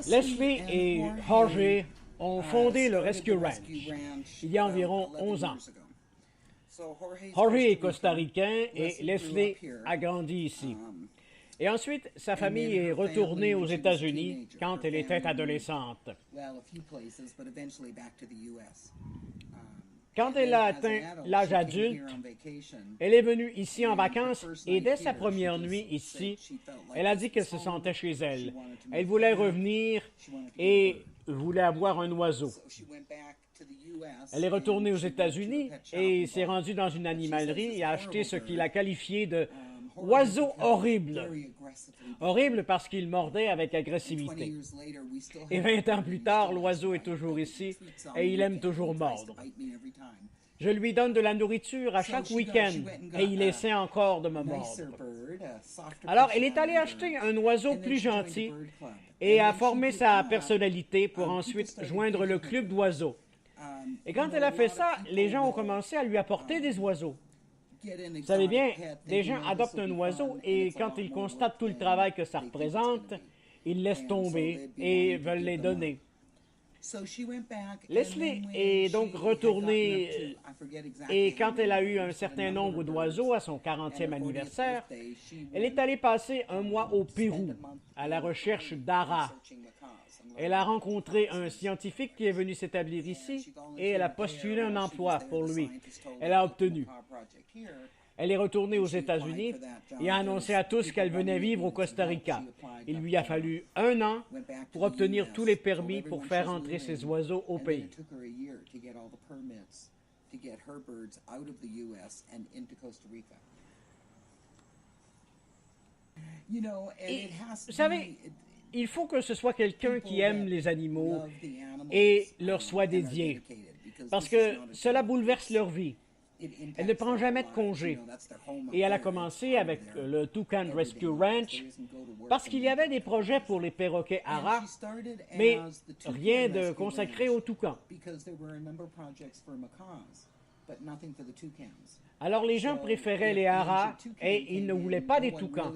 Leslie et Jorge ont fondé le Rescue Ranch il y a environ 11 ans. Jorge est costaricain et Leslie a grandi ici. Et ensuite, sa famille est retournée aux États-Unis quand elle était adolescente. Quand elle a atteint l'âge adulte, elle est venue ici en vacances et dès sa première nuit ici, elle a dit qu'elle se sentait chez elle. Elle voulait revenir et voulait avoir un oiseau. Elle est retournée aux États-Unis et s'est rendue dans une animalerie et a acheté ce qu'il a qualifié de oiseau horrible. Horrible parce qu'il mordait avec agressivité. Et 20 ans plus tard, l'oiseau est toujours ici et il aime toujours mordre. Je lui donne de la nourriture à chaque week-end et il essaie encore de me mordre. Alors, elle est allée acheter un oiseau plus gentil et a formé sa personnalité pour ensuite joindre le club d'oiseaux. Et quand elle a fait ça, les gens ont commencé à lui apporter des oiseaux. Vous savez bien, des gens adoptent un oiseau et quand ils constatent tout le travail que ça représente, ils laissent tomber et veulent les donner. Leslie est donc retournée et quand elle a eu un certain nombre d'oiseaux à son 40e anniversaire, elle est allée passer un mois au Pérou à la recherche d'aras. Elle a rencontré un scientifique qui est venu s'établir ici et elle a postulé un emploi pour lui. Elle a obtenu. Elle est retournée aux États-Unis et a annoncé à tous qu'elle venait vivre au Costa Rica. Il lui a fallu 1 an pour obtenir tous les permis pour faire entrer ses oiseaux au pays. Et, vous savez, il faut que ce soit quelqu'un qui aime les animaux et leur soit dédié, parce que cela bouleverse leur vie. Elle ne prend jamais de congé. Et elle a commencé avec le Toucan Rescue Ranch parce qu'il y avait des projets pour les perroquets haras, mais rien de consacré aux toucans. Alors les gens préféraient les haras et ils ne voulaient pas des toucans.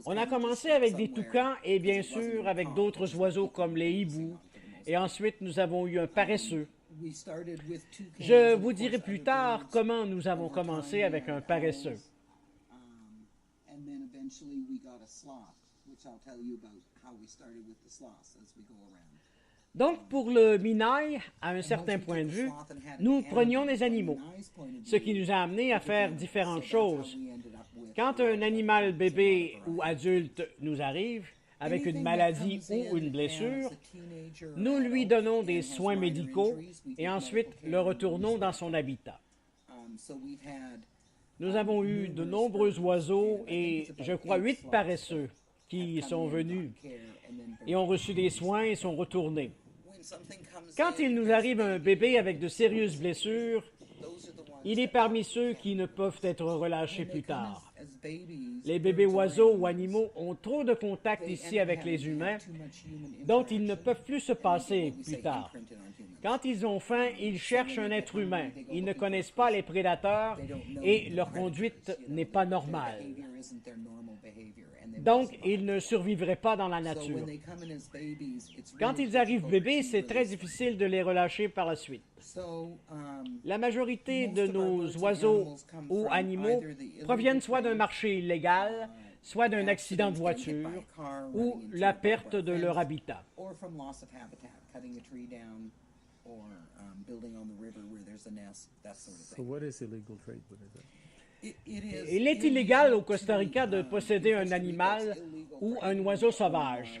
On a commencé avec des toucans et bien sûr avec d'autres oiseaux comme les hiboux. Et ensuite nous avons eu un paresseux. Je vous dirai plus tard comment nous avons commencé avec un paresseux. Donc, pour le minail, à un certain point de vue, nous prenions des animaux, ce qui nous a amenés à faire différentes choses. Quand un animal bébé ou adulte nous arrive, avec une maladie ou une blessure, nous lui donnons des soins médicaux et ensuite le retournons dans son habitat. Nous avons eu de nombreux oiseaux et, je crois, 8 paresseux qui sont venus et ont reçu des soins et sont retournés. Quand il nous arrive un bébé avec de sérieuses blessures, il est parmi ceux qui ne peuvent être relâchés plus tard. Les bébés oiseaux ou animaux ont trop de contact ici avec les humains, dont ils ne peuvent plus se passer plus tard. Quand ils ont faim, ils cherchent un être humain. Ils ne connaissent pas les prédateurs et leur conduite n'est pas normale. Donc, ils ne survivraient pas dans la nature. Quand ils arrivent bébés, c'est très difficile de les relâcher par la suite. La majorité de nos oiseaux ou animaux proviennent soit d'un marché illégal, soit d'un accident de voiture ou la perte de leur habitat. Il est illégal au Costa Rica de posséder un animal ou un oiseau sauvage.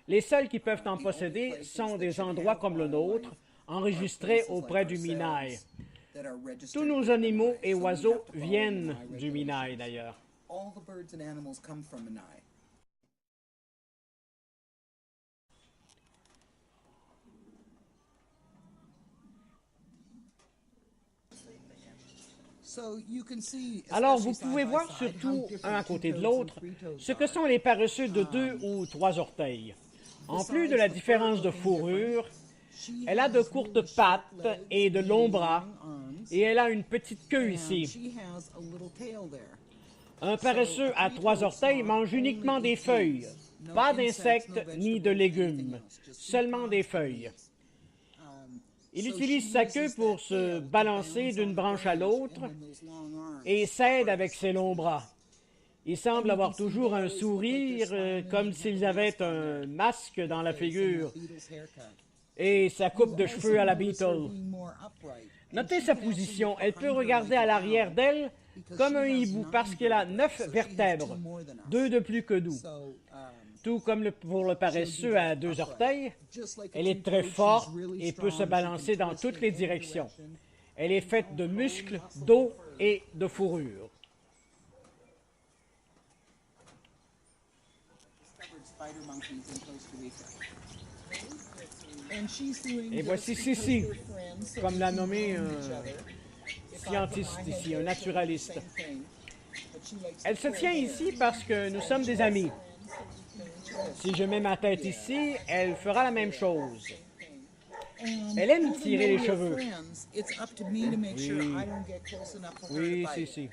Les seuls qui peuvent en posséder sont des endroits comme le nôtre, enregistrés auprès du Minaï. Tous nos animaux et oiseaux viennent du Minaï d'ailleurs. Alors, vous pouvez voir surtout, un à côté de l'autre, ce que sont les paresseux de 2 ou 3 orteils. En plus de la différence de fourrure, elle a de courtes pattes et de longs bras, et elle a une petite queue ici. Un paresseux à 3 orteils mange uniquement des feuilles, Pas d'insectes ni de légumes, seulement des feuilles. Il utilise sa queue pour se balancer d'une branche à l'autre et s'aide avec ses longs bras. Il semble avoir toujours un sourire, comme s'il avait un masque dans la figure, et sa coupe de cheveux à la Beatle. Notez sa position. Elle peut regarder à l'arrière d'elle comme un hibou parce qu'elle a 9 vertèbres, 2 de plus que nous. Tout comme pour le paresseux à 2 orteils, elle est très forte et peut se balancer dans toutes les directions. Elle est faite de muscles, d'eau et de fourrure. Et voici Sissi, comme l'a nommé un scientiste ici, un naturaliste. Elle se tient ici parce que nous sommes des amis. Si je mets ma tête ici, elle fera la même chose. Elle aime tirer les cheveux. Oui, Sissi.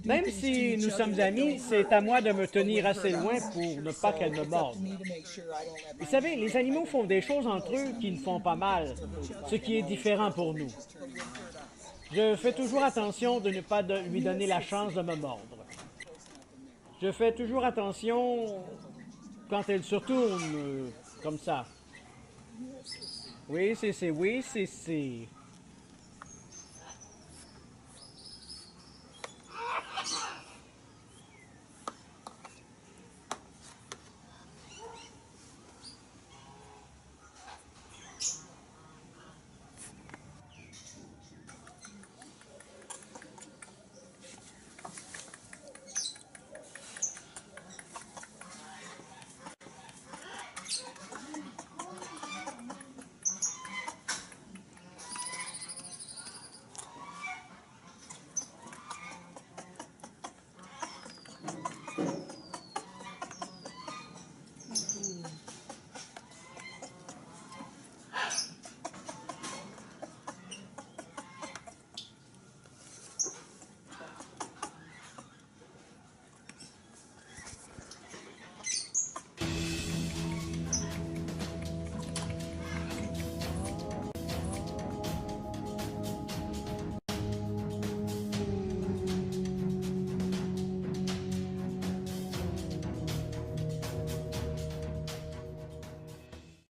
Même si nous sommes amis, c'est à moi de me tenir assez loin pour ne pas qu'elle me morde. Vous savez, les animaux font des choses entre eux qui ne font pas mal, ce qui est différent pour nous. Je fais toujours attention de ne pas lui donner la chance de me mordre. Je fais toujours attention quand elle se retourne comme ça. Oui, c'est.